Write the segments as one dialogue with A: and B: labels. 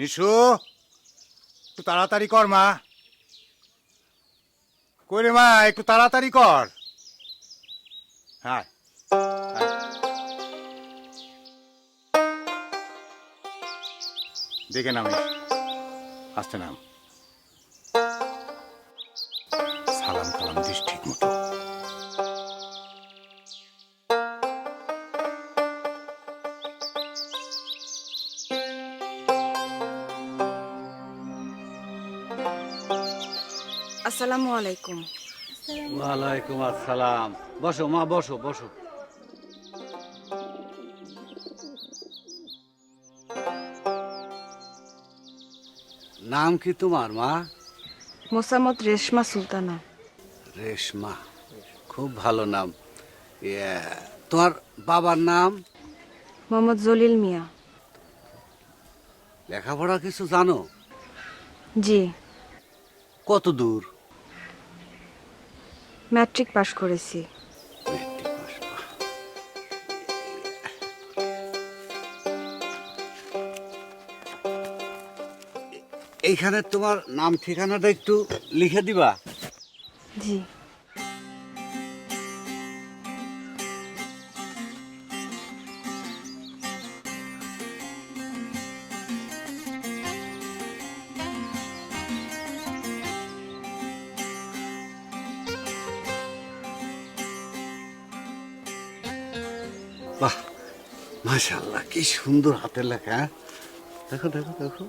A: নিশু, একটু তাড়াতাড়ি কর মা। কই রে মা, একটু তাড়াতাড়ি কর। হ্যাঁ, দেখে নামিস, আসতে নাম। সালাম কালাম দিস ঠিক মতো।
B: আসসালামু আলাইকুম।
C: ওয়ালাইকুম আসসালাম। বসো মা, বসো বসো। নাম কি তোমার মা?
B: মোসাম্মদ রেশমা সুলতানা।
C: রেশমা, খুব ভালো নাম। তোমার বাবার নাম?
B: মোহাম্মদ জলিল মিয়া।
C: লেখাপড়া কিছু জানো?
B: জি,
C: কত দূর?
B: ম্যাট্রিক পাশ করেছি।
C: Matric pass. এইখানে তোমার নাম ঠিকানাটা একটু লিখে দিবা?
B: জি।
C: বাহ, মাশাআল্লাহ, কি সুন্দর হাতের লেখা। দেখো দেখো দেখো।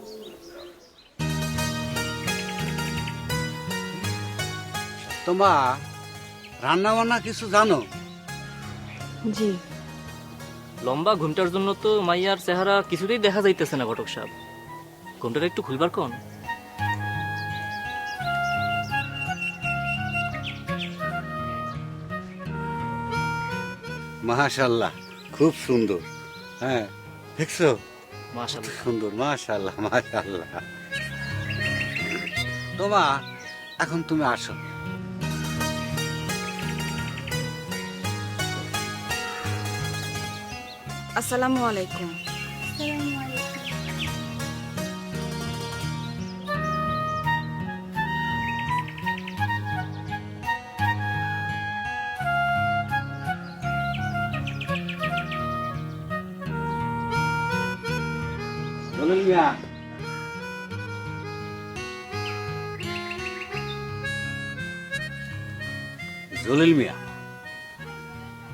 C: তোমা রান্না বান্না কিছু জানো?
B: জি,
D: লম্বা ঘুমটার জন্য তো মাইয়ার চেহারা কিছুতেই দেখা যাইতেছে না ঘটক সাহেব। ঘুমটাটা একটু খুলবার কোন?
C: মাশাআল্লাহ, খুব সুন্দর। হ্যাঁ, দেখছো?
D: মাশাআল্লাহ।
C: সুন্দর, মাশাআল্লাহ মাশাআল্লাহ। তোমা, এখন তুমি আসো।
B: আসসালামু আলাইকুম।
C: জলিল মিয়া, জলিল মিয়া,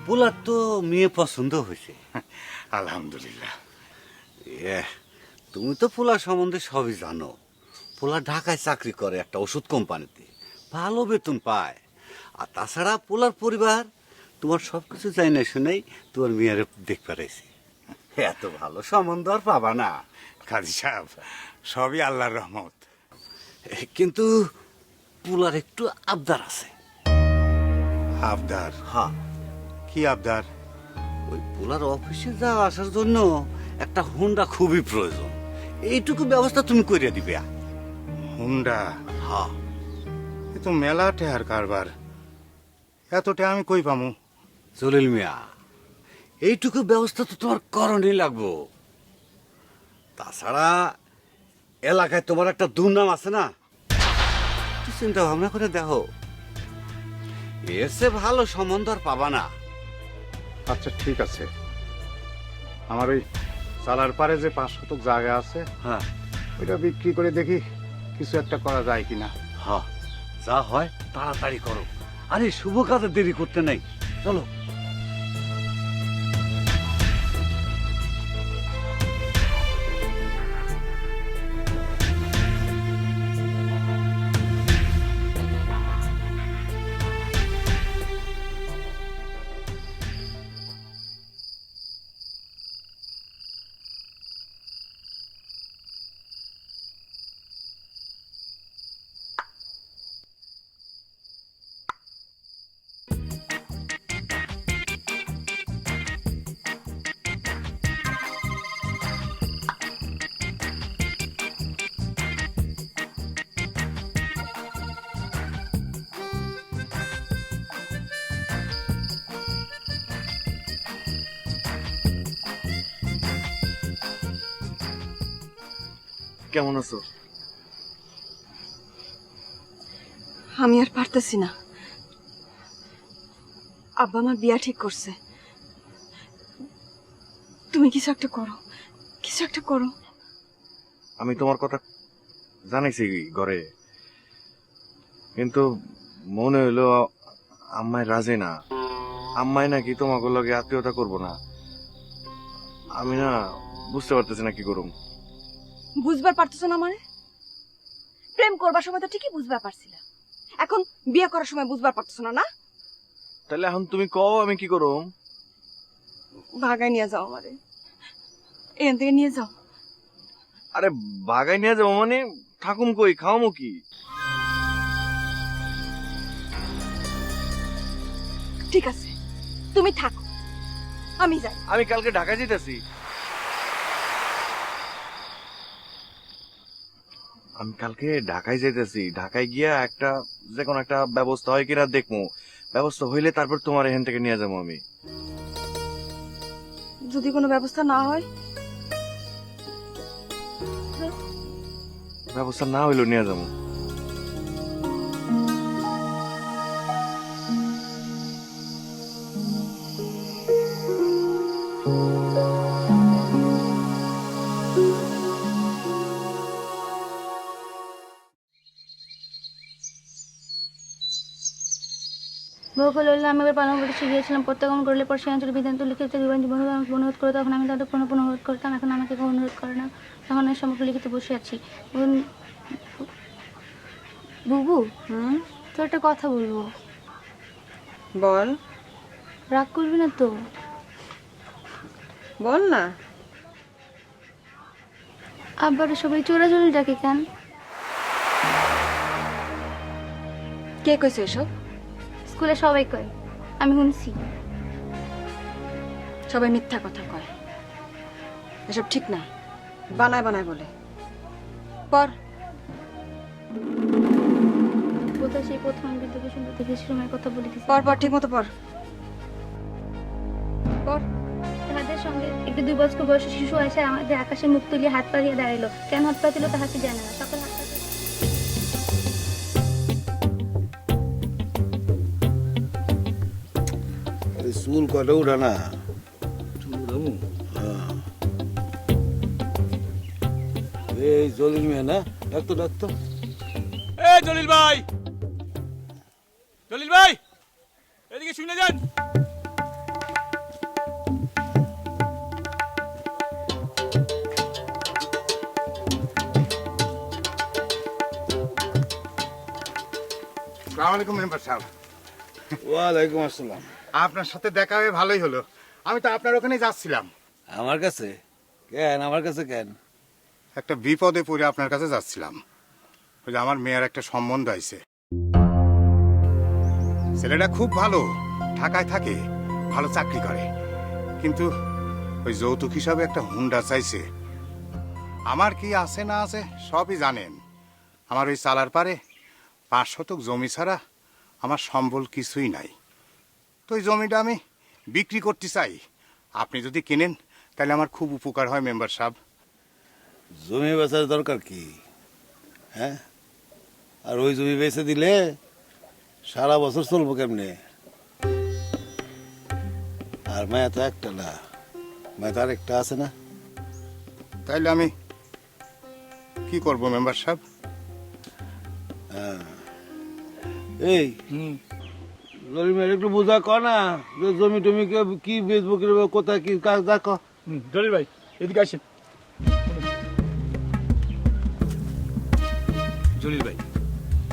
C: পোলার তো মেয়ে পছন্দ হয়েছে।
A: আলহামদুলিল্লাহ।
C: তুমি তো পোলা সম্বন্ধে সবই জানো। পোলা ঢাকায় চাকরি করে একটা ওষুধ কোম্পানিতে, ভালো বেতন পায়। আর তাছাড়া পোলার পরিবার তোমার সবকিছু চাই না শুনেই তোমার মেয়ের দেখ পারাইছে। এত ভালো সম্বন্ধ আর পাবা না।
A: কাজী সাহেব, সবই আল্লাহর রহমত।
C: কিন্তু পোলার একটু আবদার আছে।
A: আবদার?
C: হ্যাঁ,
A: কি আবদার?
C: ওই পোলার অফিসে যাওয়া আসার জন্য একটা হুন্ডা খুবই প্রয়োজন। এইটুকু ব্যবস্থা তুমি করিয়া দিবে।
A: হুন্ডা?
C: হ্যাঁ।
A: এ তো মেলা টেহার কারবার। এত টেহা আমি কই পামু?
C: জলিল মিয়া, এইটুকু ব্যবস্থা তো তোমার করণই লাগবো। তাছাড়া এলাকায় তোমার একটা দুর্নাম আছে না? একটু চিন্তা ভাবনা করে দেখো। এর চেয়ে ভালো সম্বন্ধ আর পাবা না।
A: আচ্ছা ঠিক আছে, আমার ওই চালার পারে যে 5 শতক জায়গা আছে,
C: হ্যাঁ
A: ওইটা বিক্রি করে দেখি কিছু একটা করা যায় কিনা।
C: হ্যাঁ, যা হয় তাড়াতাড়ি করো। আরে শুভ কাজে দেরি করতে নাই, চলো।
E: কেমন আছো?
B: আমি আর পারতেছি না। আব্বা আমার বিয়া ঠিক করছে। তুমি কিছু একটা করো, কিছু একটা করো।
E: আমি তোমার কথা জানাইছি ঘরে, কিন্তু মনে হইলো আম্মাই রাজি না। আম্মাই নাকি তোমাকে লগে আত্মীয়তা করবো না। আমি না বুঝতে পারতেছি না কি করুম।
B: বুঝবার পারতেছ না মানে? প্রেম করবার সময় তো ঠিকই বুঝবার পারছিল, এখন বিয়ে করার সময় বুঝবার পারতেছ না? না
E: তাহলে এখন তুমি কও আমি কি করুম?
B: ভাগায় নিয়ে যাও আমারে, এখান থেকে নিয়ে যাও।
E: আরে বাগাই নিয়ে যাবো মানে থাকুম কই, খাওয়ামো কি?
B: ঠিক আছে, তুমি থাকো, আমি যাই।
E: আমি কালকে ঢাকা যেতেছি। আমি কালকে ঢাকায় যেতেছি। ঢাকায় গিয়া একটা যে কোনো একটা ব্যবস্থা হয় কিনা দেখবো। ব্যবস্থা হইলে তারপর তোমার এখান থেকে নিয়ে যাবো আমি।
B: যদি কোনো ব্যবস্থা না হয়?
E: ব্যবস্থা না হইলেও নিয়ে যাবো।
F: বহুকাল হইলে আমি এবার পালন করতে শিখিয়েছিলাম। প্রত্যাগমন করলে পর সেই অঞ্চলের বিধান্ত লিখিত বিবাহ জীবন আমাকে অনুরোধ করে, তখন আমি তাদের পুনঃ পুনঃ অনুরোধ করতাম। এখন আমাকে কেউ অনুরোধ করে না, তখন আমি সম্পর্ক লিখিত বসে আছি। বুবু, তো একটা কথা বলবো।
B: বল।
F: রাগ করবি না তো?
B: বল না।
F: আবার সবাই চোরাচুরি ডাকে কেন?
B: কে কইছে এসব?
F: স্কুলে সবাই কয়, আমি শুনছি।
B: সবাই মিথ্যা কথা কয়, এসব ঠিক না, বানায় বানায় বলে। পর।
F: কোথায় সেই প্রথম বিদ্যুৎকে সুন্দর থেকে সময় কথা বলে দিছি।
B: পর পর, ঠিক মতো পর। পর।
F: তাহাদের সঙ্গে একটি 2 বছর বয়সী শিশু এসে আমাদের আকাশে মুখ তুলিয়ে হাত পা দিয়ে দাঁড়াইলো। কেন হাত পা দিল তাহা কি জানে না। সকল হাত পা দিয়ে
C: চুল কটা উঠা না। এই জলিল মেয়ে না, ডাক্তার ডাক্তার।
G: এ জলিল ভাই, জলিল ভাই, এদিকে শুনে যান।
A: আসসালামু আলাইকুম মেম্বার সাহেব।
C: ওয়ালাইকুম আসসালাম।
A: আপনার সাথে দেখা হয়ে ভালোই হলো। আমি তো আপনার ওখানে যাচ্ছিলাম।
C: আমার কাছে কেন? আমার কাছে কেন?
A: একটা বিপদে পড়ে আপনার কাছে যাচ্ছিলাম। ওই যে আমার মেয়ের একটা সম্বন্ধ আইছে। ছেলেটা খুব ভালো, ঢাকায় থাকে, ভালো চাকরি করে, কিন্তু ওই যৌতুক হিসাবে একটা হুন্ডা চাইছে। আমার কি আছে না আছে সবই জানেন। আমার ওই চালার পারে 5 শতক জমি ছাড়া আমার সম্বল কিছুই নাই। তো ওই জমিটা আমি বিক্রি করতে চাই। আপনি যদি কিনেন তাহলে আমার খুব উপকার হয় মেম্বার সাহেব।
C: জমি বেচার দরকার কি? হ্যাঁ, আর ওই জমি বেচে দিলে সারা বছর চলবো কেমনে? আর মায়া তো একটা না, মায়া তো আরেকটা আছে না।
A: তাইলে আমি কি করব মেম্বার সাহেব?
C: এই জলিমের একটু বোঝা ক না, যে জমি টমি কি বেচবো, কি কোথায় কি কাজ দেখ।
G: জলিল ভাই এদিকে আসেন। জলিল ভাই,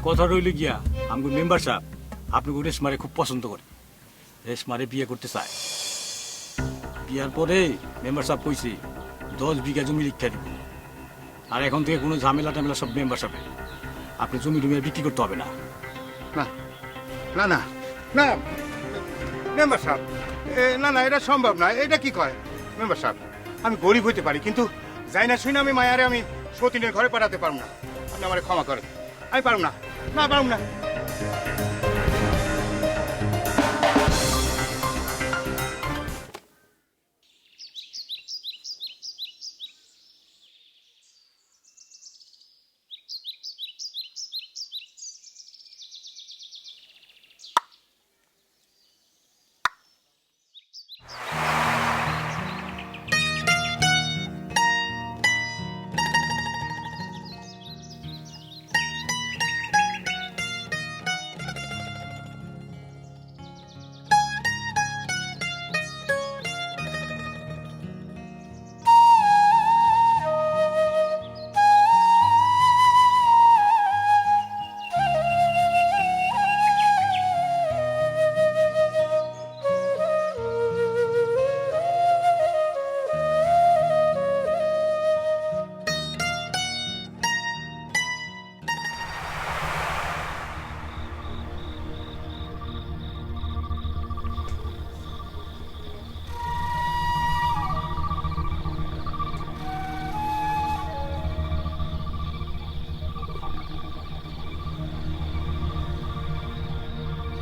G: কথা রইল গিয়া আমাকে মেম্বার সাহেব আপনাকে রেশমারে খুব পছন্দ করে, রেশমারে বিয়ে করতে চায়। বিয়ার পরে মেম্বার সাহেব কইছে 10 বিঘা জমি লিখা দিব। আর এখন থেকে কোনো ঝামেলা টামেলা সব মেম্বার সাহেব। আপনি জমি টমি আর বিক্রি করতে হবে না।
A: না না না না মেম্বার সাহেব, না না, এটা সম্ভব না। এটা কি কয় মেম্বার সাহেব? আমি গরিব হইতে পারি, কিন্তু যাই না শুনে আমি মায়ারে আমি সতীনের ঘরে পাঠাতে পারবো না। আপনি আমার ক্ষমা করেন, আমি পারব না। না, পারব না।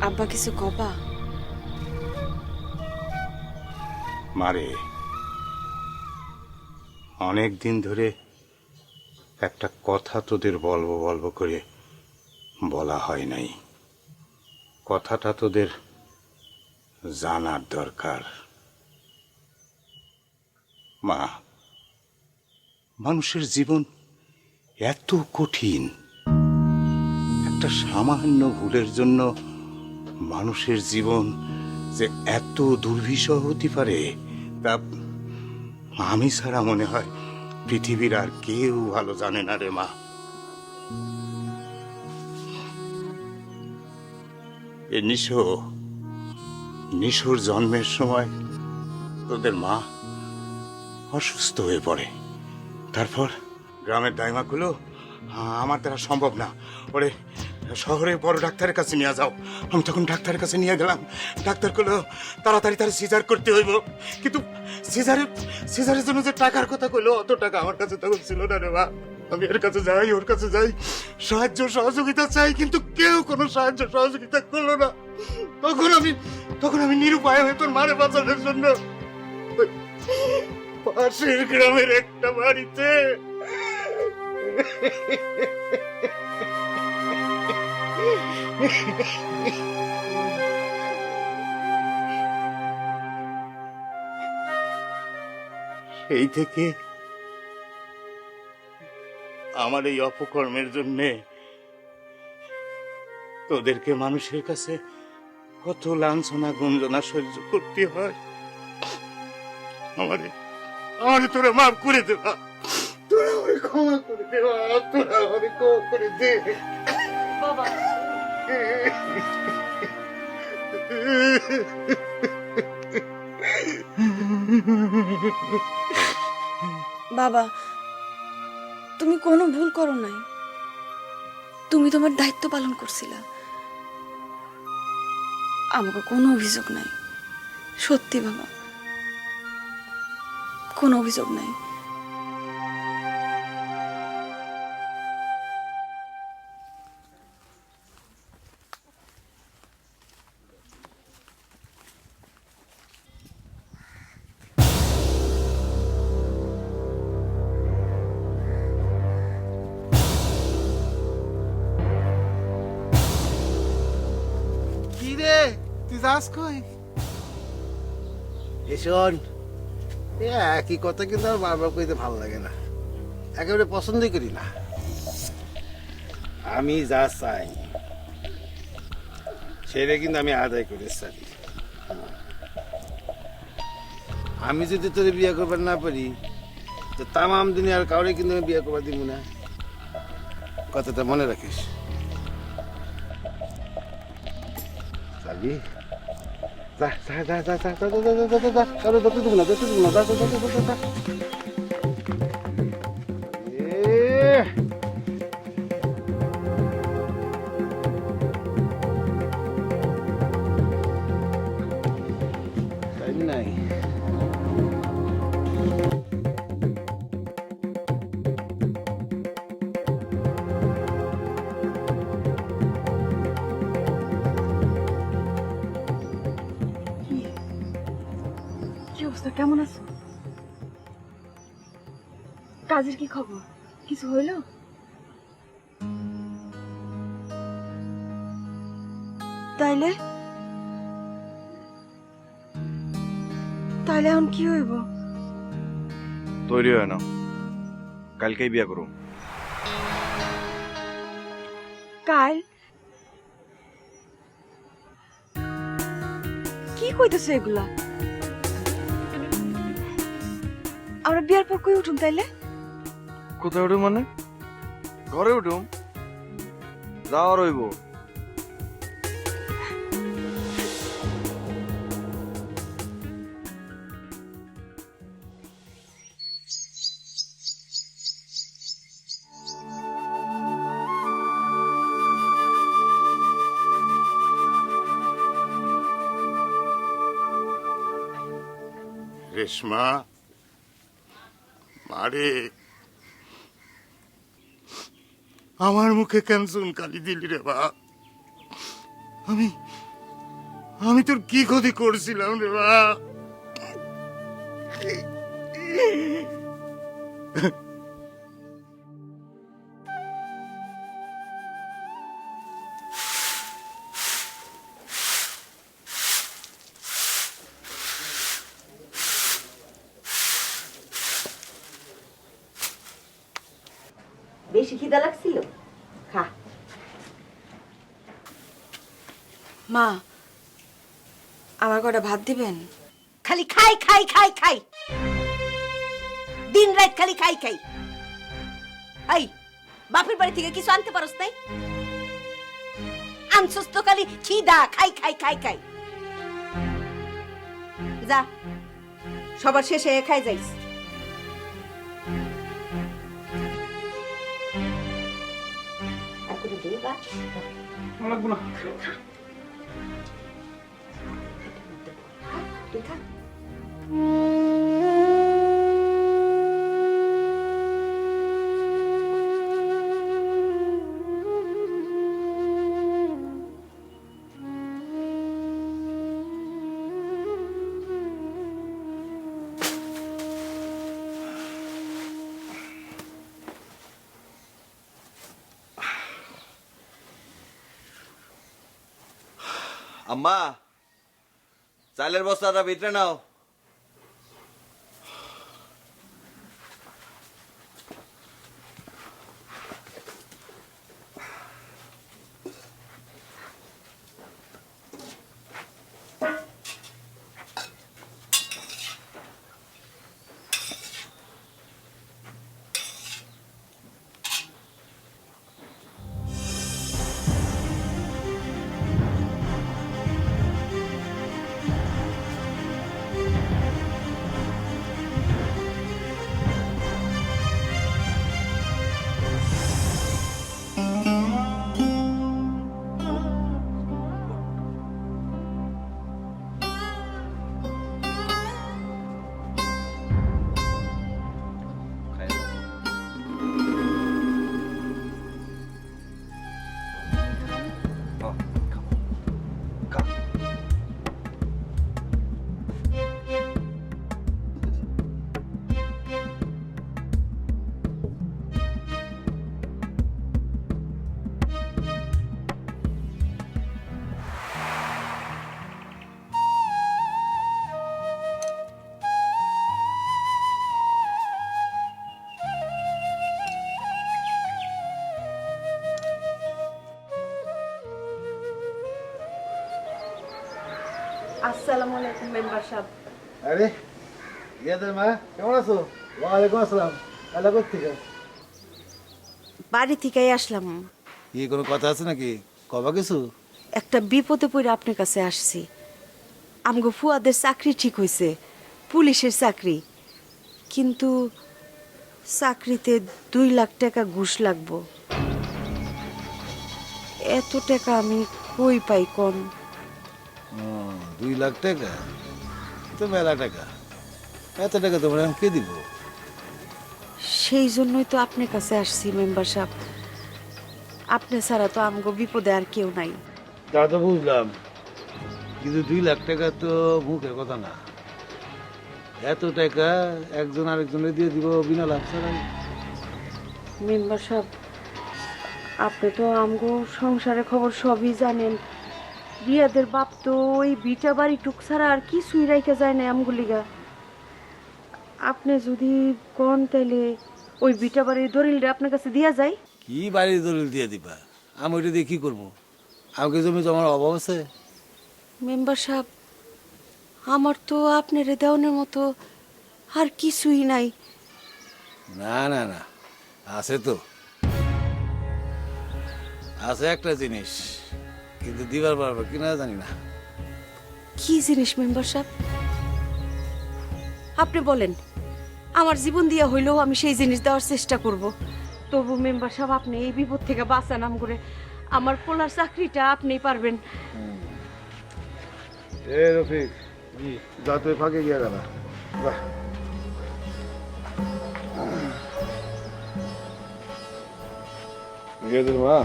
B: আব্বা কিছু কবা?
A: মারে, অনেক দিন ধরে একটা কথা তোদের বলবো বলবো করে বলা হয় নাই। কথাটা তোদের জানার দরকার। মা, মানুষের জীবন এত কঠিন, একটা সামান্য ভুলের জন্য মানুষের জীবন যে এত দুর্বিষহ হতে পারে তা আমি ছাড়া মনে হয় পৃথিবীর আর কেউ ভালো জানে না রে মা। এ নিশোর জন্মের সময় তোদের মা অসুস্থ হয়ে পড়ে। তারপর গ্রামের দাইমাগুলো আমার দ্বারা সম্ভব না, ওরে শহরে বড় ডাক্তারের কাছে নিয়ে যাও। আমি তখন ডাক্তারের কাছে নিয়ে গেলাম। ডাক্তার কইলো তাড়াতাড়ি তার সিজার করতে হইব, কিন্তু সিজারের জন্য যে টাকার কথা কইলো অত টাকা আমার কাছে তখন ছিল না রে মা। আমি এর কাছে যাই, ওর কাছে যাই, সাহায্য সহযোগিতা চাই, কিন্তু কেউ কোনো সাহায্য সহযোগিতা করলো না। তখন আমি নিরুপায় হয়ে তোর মারে বাঁচানোর জন্য ওই পাশের গ্রামের একটা বাড়িতে সেই থেকে আমার এই অপকর্মের জন্যে তোদেরকে মানুষের কাছে কত লাঞ্ছনা গঞ্জনা সহ্য করতে হয়। আমারে তোরা মাফ করে দেবা, তোরা আমারে ক্ষমা করে দেবা, তোরা আমারে ক্ষমা করে দে
B: বাবা। বাবা, তুমি কোনো ভুল করো নাই, তুমি তোমার দায়িত্ব পালন করছিলা। আমাকে কোনো অভিযোগ নাই, সত্যি বাবা, কোনো অভিযোগ নাই।
H: কি রে, তুই যাস কই?
I: শোন, একই কথা কিন্তু আমার বারবার কইতে ভালো লাগে না, একেবারে পছন্দই করি না। আমি যা চাই সেটা কিন্তু আমি আদায় করে চাই। আমি যদি তোরে বিয়ে করবার না পারি তো তামাম দুনিয়ার কাউরে কিন্তু আমি বিয়ে করবার দিব না, কথাটা মনে রাখিস। চাবি যা যা যা যা যা যা যা যা যা যা কারো দতে দিব না, দতে দিব না, যা যা যা যা যা যা। টাইম নাই।
B: কি অবস্থা, কেমন আছো? কাজের কি খবর? কিছু হইল? তাইলে এখন কি হইব?
E: তৈরি হয় না, কালকেই বিয়ে করুম।
B: কাল? কি কইতেছো এগুলা? আমরা বিয়ার পর কই উঠুম তাইলে?
E: কোথায় উঠুম মানে? ঘরে উঠুম, যাওয়া রইব।
A: রেশমা, মারে, আমার মুখে কেন চুনকালি দিলি রে বাপ? আমি তোর কি ক্ষতি করছিলাম রে মা?
B: বেশি খিদা লাগছিল, খা। মা, আমার কটা ভাত দিবেন?
J: খালি খাই খাই খাই খাই, দিন রাত খালি খাই খাই। এই বাপের বাড়ি থেকে কিছু আনতে পারস নাই? আনছস তো খালি খিদা, খাই খাই খাই খাই। যা, সবার শেষে খাই যাইস। আর কোনো দিই বা
A: লাগবো না।
J: তুই খা।
E: আম্মা, চালের বস্তাটা ভিতরে নাও।
B: আসসালামু আলাইকুম মেম্বার সাহেব।
I: আরে ইয়াদের মা, কেমন আছো? ওয়ালাইকুম আসসালাম। আল্লাহ কোথেকে?
J: বাড়ি থেকেই আসলাম।
I: কি কোনো কথা আছে নাকি? কবা কিছু?
J: একটা বিপদে পড়ে আপনার কাছে আসছি। আমগো ফুয়াদের চাকরি ঠিক হয়েছে, পুলিশের চাকরি, কিন্তু চাকরিতে 2 লাখ টাকা ঘুষ লাগবো। এত টাকা আমি কই পাই কোন?
I: 2 লাখ টাকা তো মেলা টাকা। এত টাকা তোমার এখন কে দিব?
J: সেই জন্যই তো আপনার কাছে আসছি মেম্বার সাহেব। আপনি ছাড়া তো আমগো বিপদে আর কেউ নাই।
I: তা তো বুঝলাম, কিন্তু 2 লাখ টাকা তো মুখের কথা না। এত টাকা একজন আরেকজনের দিয়ে দিব বিনা লাভ ছাড়াই।
J: মেম্বার সাহেব, আপনি তো আমগো সংসারের খবর সবই জানেন। বিয়াদের বাপ তো ওই বিটা বাড়ি টুক ছাড়া আর কিছুই রাইখা যায় না আমগুলিগা। আপনি যদি কোন তাইলে ওই বিটা বাড়ির দলিলটা আপনার কাছে দিয়া যায়।
I: কি বাড়ির দলিল দিয়ে দিবা? আমি ওইটা দিয়ে কি করবো? আমাকে জমি জমার অভাব আছে?
J: মেম্বার সাহেব, আমার তো আপনার দেওয়ানোর মতো আর কিছুই নাই।
I: না না না, আছে তো। আছে একটা জিনিস, কিন্তু দিবার পারবো কিনা জানি না।
J: কি জিনিস মেম্বার সাহেব? আপনি বলেন, আমার জীবন দিয়া হইলেও আমি সেই জিনিস দেওয়ার চেষ্টা করব। তবু মেম্বার সাহেব, আপনি এই বিপদ থেকে বাঁচান নাম করে। আমার পোলার চাকরিটা আপনিই পারবেন।
I: এ রফিক, যা তুই ফাঁকে গিয়ে গেল। মা,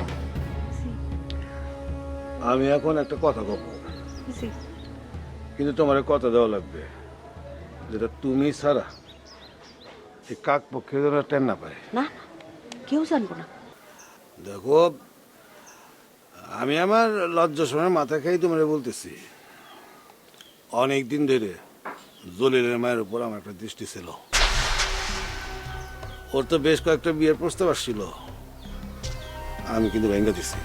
I: আমি এখন একটা কথা কব।
J: জি।
I: কিন্তু তোমার কথা দেওয়া লাগবে, যেটা তুমি ছাড়া এই কাক পক্ষে যেন টেন না পায়।
J: না, কেউ জানবো না।
I: দেখো, আমি আমার লজ্জা সময় মাথা খাই তোমার বলতেছি, অনেক দিন ধরে জলিলের মায়ের উপর আমার একটা দৃষ্টি ছিল। ওর তো বেশ কয়েকটা বিয়ের প্রস্তাব আসছিল, আমি কিন্তু ভেঙে দিছি।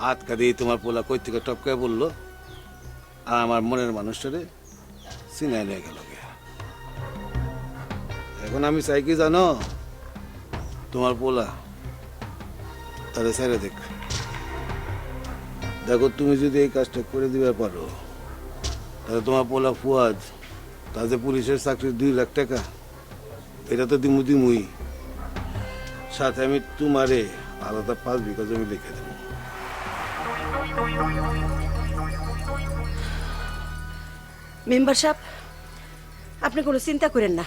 I: আটকা দিয়ে তোমার পোলা কই থেকে টপকায় বললো, আর আমার মনের মানুষটারে চিনাই নিয়ে গেল। এখন আমি চাই কি জানো, তোমার পোলা তাহলে ছেড়ে দেখ। দেখো, তুমি যদি এই কাজটা করে দিবে পারো, তাহলে তোমার পোলা ফুয়াদ, তাদের পুলিশের চাকরির 2 লাখ টাকা, এটা তো দিমুই, সাথে আমি তোমারে আলাদা 5 বিঘা জমি লিখে দেবো।
J: মেম্বার সাহেব, আপনি কোনো চিন্তা করেন না,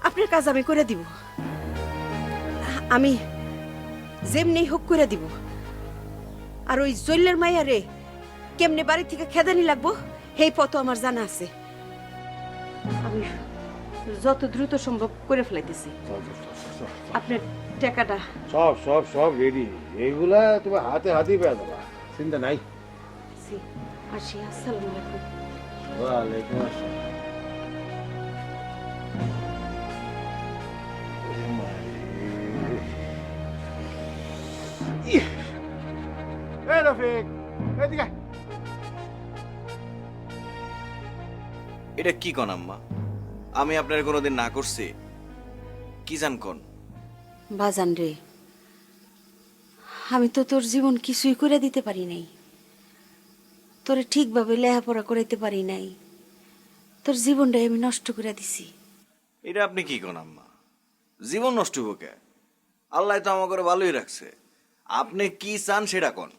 J: আপনার কাজ আমি করে দিব। আমি যেমনি হোক করে দিব। আর ওই জল্লের মাইয়ারে কেমনে বাড়ি থেকে খেদানি লাগবো সেই পথ আমার জানা আছে। আমি যত দ্রুত সম্ভব করে ফেলাইতেছি। আপনার টাকাটা
I: সব সব সব রেডি, এইগুলা তোমার হাতে হাতেই পেয়ে দেবা, চিন্তা নাই।
J: আসি, আসসালামু আলাইকুম।
I: ওয়ালাইকুম আসসালাম।
H: এই রফিক, এদিকে।
K: এটা কি কন আম্মা? আমি আপনার কোনোদিন না করছি? কি জান কোন?
J: বাজান রে, আমি তো তোর জীবন কিছুই করে দিতে পারি নাই, তোরে ঠিকভাবে লেখাপড়া করাইতে পারি নাই, তোর জীবনটাই আমি নষ্ট করে দিছি।
K: এটা আপনি কি কোন আম্মা? জীবন নষ্ট হবো কে? আল্লাহ তো আমাকে ভালোই রাখছে। আপনি কি চান সেটা কোন?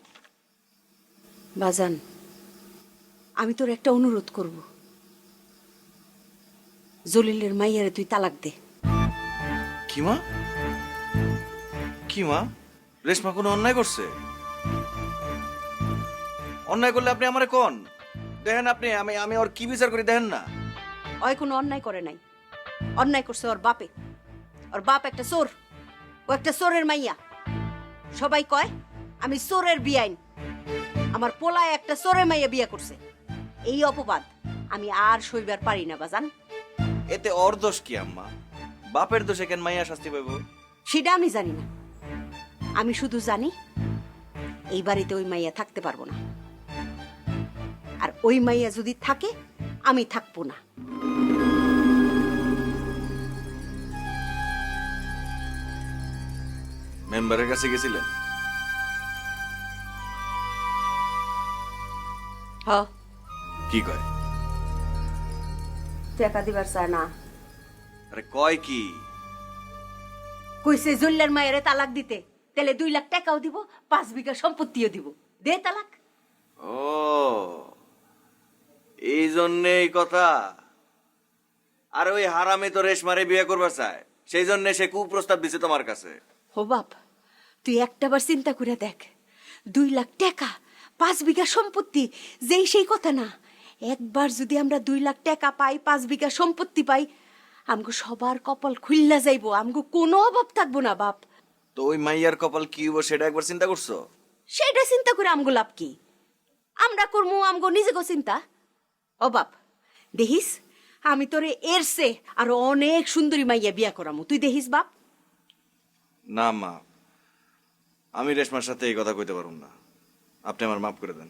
J: বাজান, আমি তোর একটা অনুরোধ করব, জলিলের মাইয়ারে তুই তালাক দে।
K: কি মা? কি মা? রেশমা কোনো অন্যায় করছে? অন্যায় করলে আপনি আমারে কোন দেখেন, আপনি আমি ওর কি বিচার করি দেখেন না।
J: ওই কোনো অন্যায় করে নাই, অন্যায় করছে ওর বাপে। ওর বাপ একটা চোর, ও একটা চোরের মাইয়া। সবাই কয় আমি চোরের বিয়াইন, আমার পোলায় একটা চোরের মাইয়া বিয়া করছে। এই অপবাদ আমি আর সইবার পারি না বাজান।
K: এতে ওর দোষ কি আম্মা? বাপের দোষে কেন মাইয়া শাস্তি পাইব?
J: সেটা আমি জানি না, আমি শুধু জানি এই বাড়িতে ওই মাইয়া থাকতে পারবো না, আর ওই মাইয়া যদি থাকে আমি থাকবো না।
K: মেম্বারের কাছে গেছিলেন?
J: হ,
K: কি কয়?
J: টাকা দিবার চায় না।
K: আরে কয় কি?
J: কইছে জল্লার মায়েরে তালাক দিতে, তাহলে 2 লাখ টাকাও দিব, 5 বিঘা সম্পত্তিও দিব। দে তালাক।
K: ও, এই জন্যে এই কথা। আর ওই হারামে তো রেশমারে বিয়ে করবার চায়, সেই জন্য সে কুপ্রস্তাব দিছে তোমার কাছে।
J: ও বাপ, তুই একটাবার চিন্তা করে দেখ, 2 লাখ টাকা, 5 বিঘা সম্পত্তি, যেই সেই কথা না। একবার যদি আমরা 2 লাখ টাকা পাই, 5 বিঘা সম্পত্তি পাই, আমগো সবার কপাল খুললা যাইবো, আমগো কোনো অভাব থাকবো না বাপ।
K: তো ওই মাইয়ার কপাল কি হইব সেটা একবার চিন্তা করছো?
J: সেটা চিন্তা করে আমগো লাভ কি? আমরা করবো আমগো নিজেগো চিন্তা। ও বাপ, দেখিস আমি তোরে এর সে আরো অনেক সুন্দরী মাইয়া বিয়া করামু, তুই দেখিস বাপ।
K: না মা, আমি রেশমার সাথে এই কথা কইতে পারুম না, আপনি আমার মাফ করে দেন।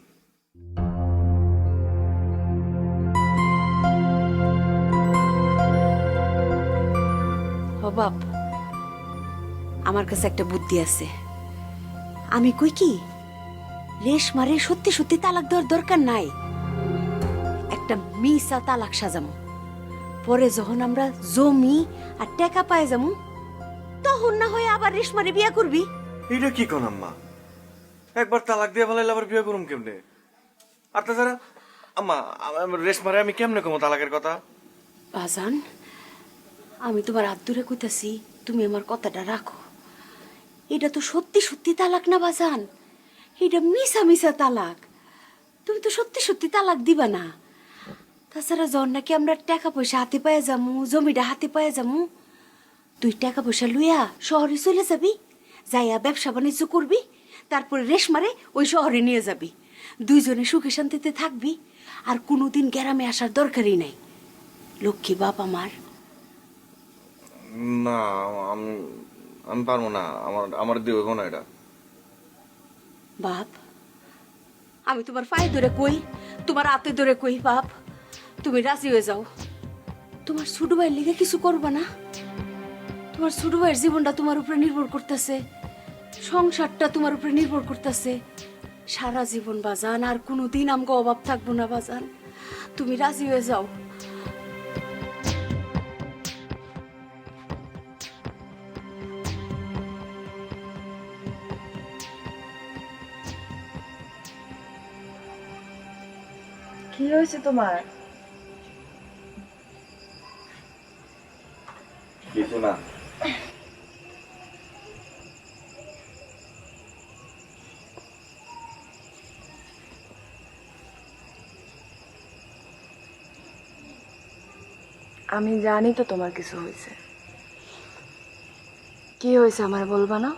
J: ও বাপ, আমার কাছে একটা বুদ্ধি আছে। আমি কই কি, রেশমারে সত্যি সত্যি তালাক দেওয়ার দরকার নাই, একটা মিসা তালাক সাজামু। পরে যখন আমরা জমি আর টাকা পাই যামু, তখন না হয় আবার রেশমারে বিয়া করবি।
K: এটা কি কোন আম্মা? একবার তালাক দিয়ে ফেলাইলে আবার বিয়ে করুম কেমনে? আর তাছাড়া আম্মা, রেশমারে আমি কেমনে কমো তালাকের কথা?
J: বাজান, আমি তোমার হাত ধরে কইতাছি, তুমি আমার কথাটা রাখো। এটা তো সত্যি সত্যি তালাক না বাজান, এটা মিসা মিসা তালাক। তুমি তো সত্যি সত্যি তালাক দিবা না। তাছাড়া যখন নাকি আমরা টাকা পয়সা হাতে পায়ে যামু, জমিটা হাতে পায়ে যামু, তুই টাকা পয়সা লইয়া শহরে চলে যাবি, যাইয়া ব্যবসা বাণিজ্য করবি, তারপরে রেশমারে ওই শহরে নিয়ে যাবি, দুইজনে সুখে শান্তিতে থাকবি, আর কোনোদিন গ্রামে আসার দরকারই নাই। লক্ষ্মী বাপ আমার।
K: না, আমি আমি পারবো না, আমার দেব না এটা।
J: বাপ, আমি তোমার পায়ে ধরে কই, তোমার হাতে ধরে কই, বাপ তুমি রাজি হয়ে যাও। তোমার ছোট ভাইয়ের লিগে কিছু করবা না? তোমার ছোট ভাইয়ের জীবনটা তোমার উপরে নির্ভর করতেছে, সংসারটা তোমার উপরে নির্ভর করতেছে। সারা জীবন বাজান, আর কোনোদিন আমগো অভাব থাকবো না বাজান, তুমি রাজি হয়ে যাও।
B: কি হয়েছে তোমার?
K: কিছু না।
B: আমি জানি তো তোমার কিছু হয়েছে। কি হয়েছে আমার বলবা না?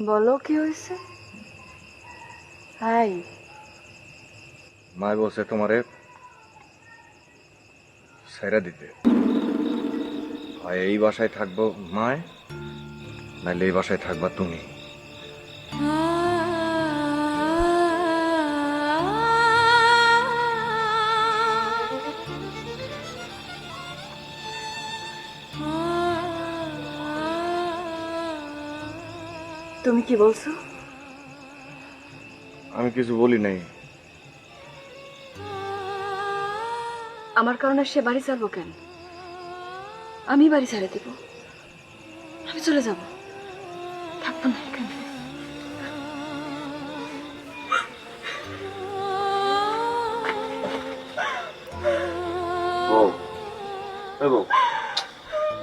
B: বলো কি হয়েছে। হাই,
E: মায় বলছে তোমারে ছেড়ে দিতে। হয় এই বাসায় থাকবো মায়, নাইলে এই বাসায় থাকবা তুমি।
B: তুমি কি বলছো?
E: আমি কিছু বলি নাই।
B: আমার কারণে সে বাড়ি ছাড়বো কেন? আমি বাড়ি ছেড়ে দিব, আমি চলে যাব, থাকবো না এখানে।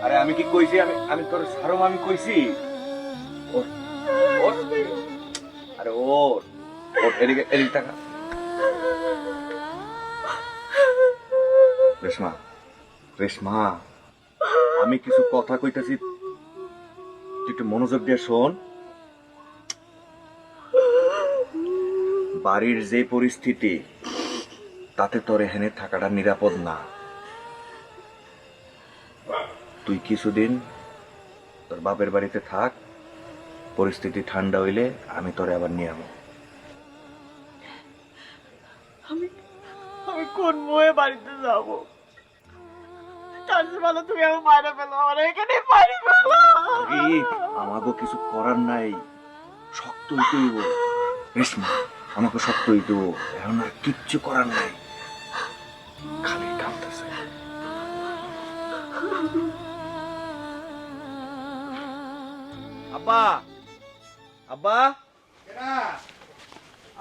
E: আরে আমি কি কইছি? আমি তোর সারম আমি কইছি। আরে ওর এদিকে এদিকে টাকা। রেশমা, রেশমা, আমি কিছু কথা কইতাছি, তুই একটু মনোযোগ দিয়ে শোন। বাড়ির যে পরিস্থিতি, তাতে তোর এখানে থাকাটা নিরাপদ না। তুই কিছুদিন তোর বাপের বাড়িতে থাক, পরিস্থিতি ঠান্ডা হইলে আমি তোরে আবার নিয়ে যাবো।
J: আমি কোন বয়ে বাড়িতে যাবো? তার ভালো তুমি আমার মায়েরা ফেলো, আমার এখানে মারি ফেলো।
E: আমাকে কিছু করার নাই, শক্ত হইতে হইব রেশমা, আমাকে শক্ত হইতে হইব। এখন আর কিচ্ছু করার নাই, খালি কাঁদতেছে। আব্বা, আব্বা,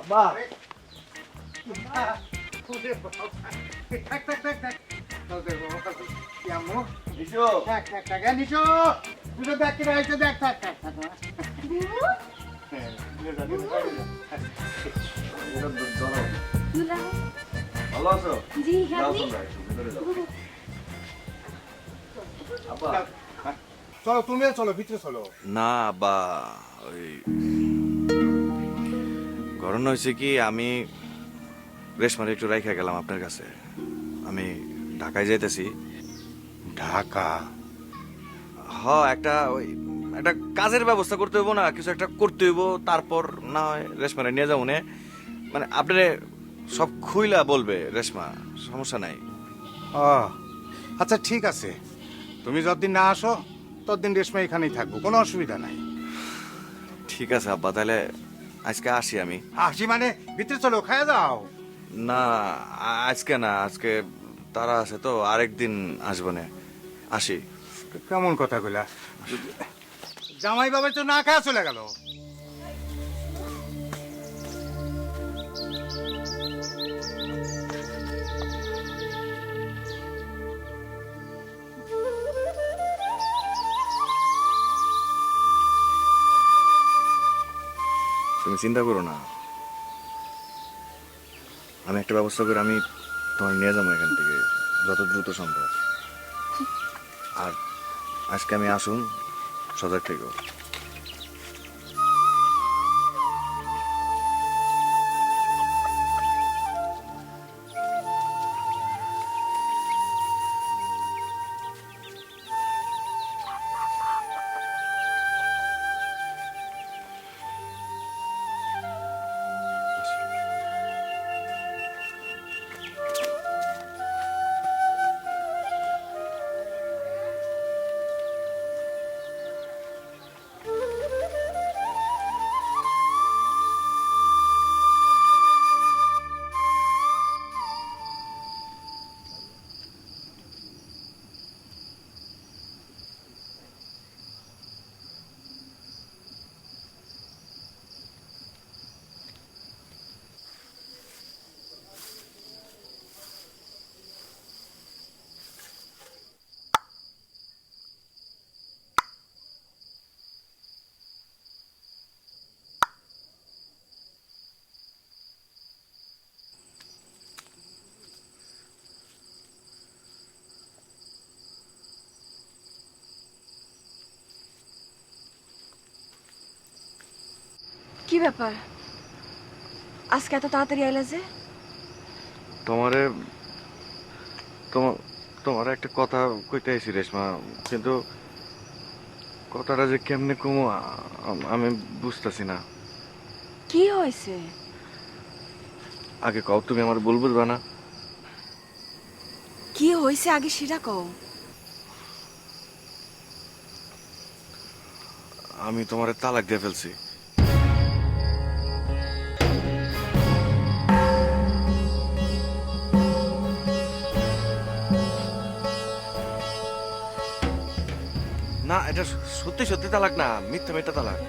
E: আব্বা, ভালো আছো?
F: জি,
E: যাও
F: আপনি?
E: তোমরা একটু ভিতরে যাও। আব্বা,
A: চলো, তুমিও চলো, ভিতরে চলো।
K: না বা ওই ঘটনা হয়েছে কি, আমি রেশমারে একটু রাইখা গেলাম আপনার কাছে। আমি ঢাকায় যাইতেছি।
A: ঢাকা?
K: একটা কাজের ব্যবস্থা করতে হইব না, কিছু একটা করতে হইব, তারপর না হয় রেশমারে নিয়ে যাবো নে। মানে আপনারে সব খুইলা বলবে রেশমা, সমস্যা নাই।
A: ও আচ্ছা, ঠিক আছে। তুমি যতদিন না আসো ততদিন রেশমা এখানেই থাকবো, কোনো অসুবিধা নাই।
K: ঠিক আছে আব্বা, তাহলে আজকে আসি আমি।
A: আসি মানে ভিতরে চলো, খায়া যাও।
K: না, আজকে না, আজকে তারা আছে তো, আরেকদিন আসবো না। আসি।
A: কেমন কথা কইলা? জামাই বাবার তো না খাওয়া চলে গেল।
K: তুমি চিন্তা করো না,
E: আমি একটা ব্যবস্থা করে আমি তোমার নিয়ে যাবো এখান থেকে যত দ্রুত সম্ভব। আর আজকে আমি আসুন, সজাগ থেকো।
B: কি ব্যাপার আজকে এত তাড়াতাড়ি আইলা যে?
E: তোমারে তোমার একটা কথা কইতে আইছি রেশমা, কিন্তু কথাটা যে কেমনে কমু আমি বুঝতেছি না।
B: কি হয়েছে?
E: আগে কও, তুমি আমার বুঝবা না?
B: কি হয়েছে আগে সেটা কও।
E: আমি তোমারে তালাক দিয়ে ফেলছি। না, এটা সত্যি সত্যি তালাক না, মিথ্যা মিথ্যা তালাক।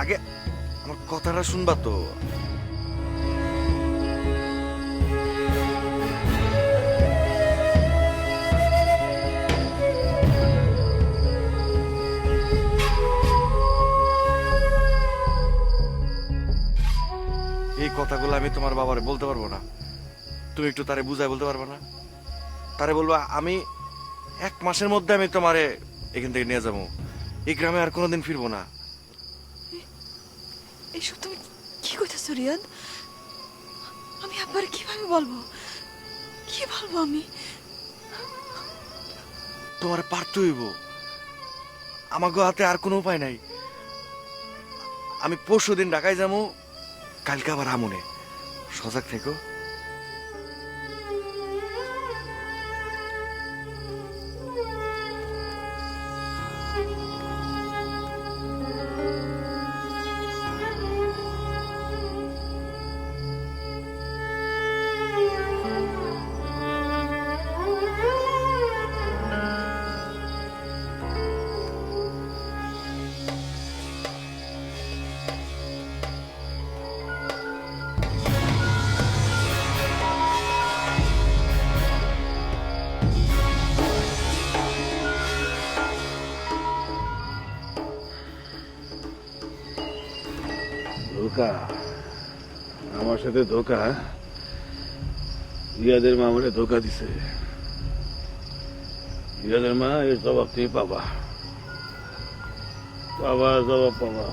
E: আগে আমার কথাটা শুনবা তো। এই কথাগুলো আমি তোমার বাবারে বলতে পারবো না। তুমি একটু তারে বুঝাই বলতে পারবো না? তারে বলবো আমি 1 মাসের মধ্যে আমি তোমারে এখান থেকে নিয়ে যাবো, এই গ্রামে আর কোনোদিন ফিরবো না।
B: এইসব তুমি কি কইতেছো রিয়াদ? আমি আব্বারে কিভাবে বলবো? কি বলবো আমি?
E: তোমার পারতে হইব, আমাকে হাতে আর কোনো উপায় নাই। আমি পরশুদিন ঢাকায় যাবো, কালকে আবার আমনে। সজাগ থেকো।
I: ধোকা, আমার সাথে ধোকা। রিয়াদের মা আমাকে ধোকা দিছে। রিয়াদের মা এর জবাব তুমি পাবা, জবাব পাবা।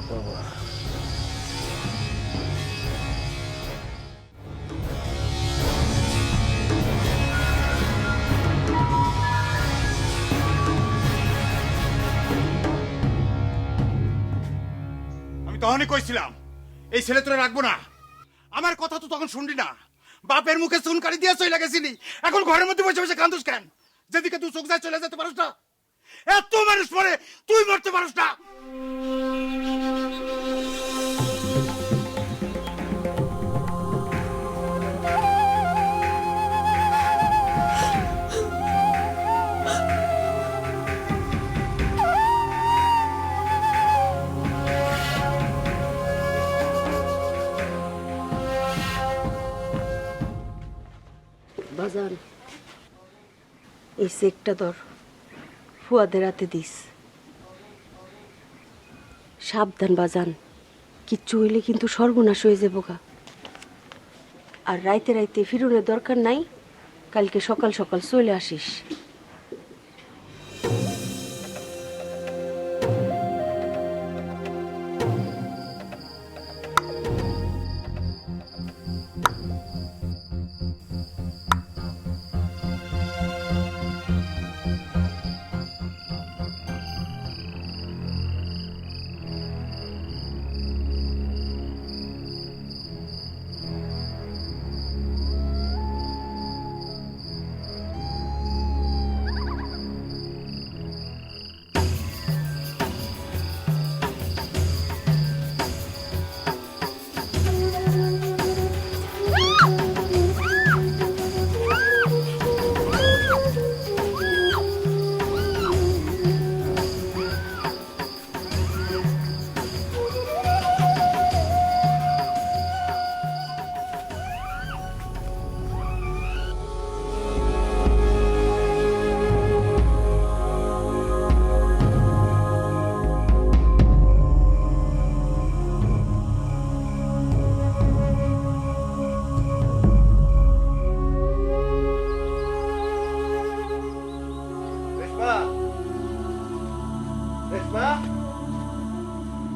A: আমি তখনই কইছিলাম এই ছেলে তোরা রাখবো না। আমার কথা তো তখন শুনলি না। বাপের মুখে চুনকারি দিয়ে চলে গেছিলি, এখন ঘরের মধ্যে বসে বসে কান্দুস কেন? যেদিকে তুই চোখ যায় চলে যেতে পারিস না? এত মানুষ মরে তুই মরতে পারিস না?
J: বাজান, এই চেকটা ধর, ফুয়াদের হাতে দিস। সাবধান বাজান, কিচ্ছু হইলে কিন্তু সর্বনাশ হয়ে যাবো গা। আর রাইতে রাইতে ফিরুনের দরকার নাই, কালকে সকাল সকাল চলে আসিস।
K: রেশমা, রেশমা,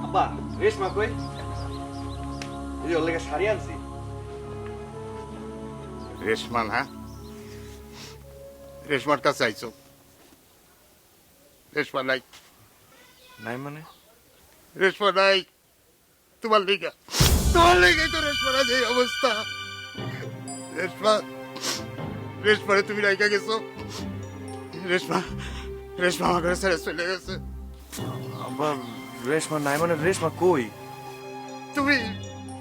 K: আব্বা, রেশমা কই? এই যে ওর লেগে শাড়ি আনছি।
A: রেশমা না, রেশমার কাছে আইছো, রেশমা নাই,
K: নাই মানে?
A: রেশমা নাই, তোমার লেগে তো রেশমার আজ এই অবস্থা। রেশমা, রেশমারে তুমি রাইখা গেছো। রেশমা, রেশমা আমার ঘরে ছেড়ে চলে গেছে।
K: আব্বা, রেশমা নাই মানে রেশমা কই?
A: তুমি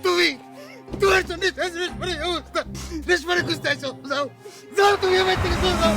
A: তুমি তোমার জন্য রেশমার এই অবস্থা। রেশমারে খুঁজতে আইছো, যাও যাও, তুমি আমার থেকে যাও।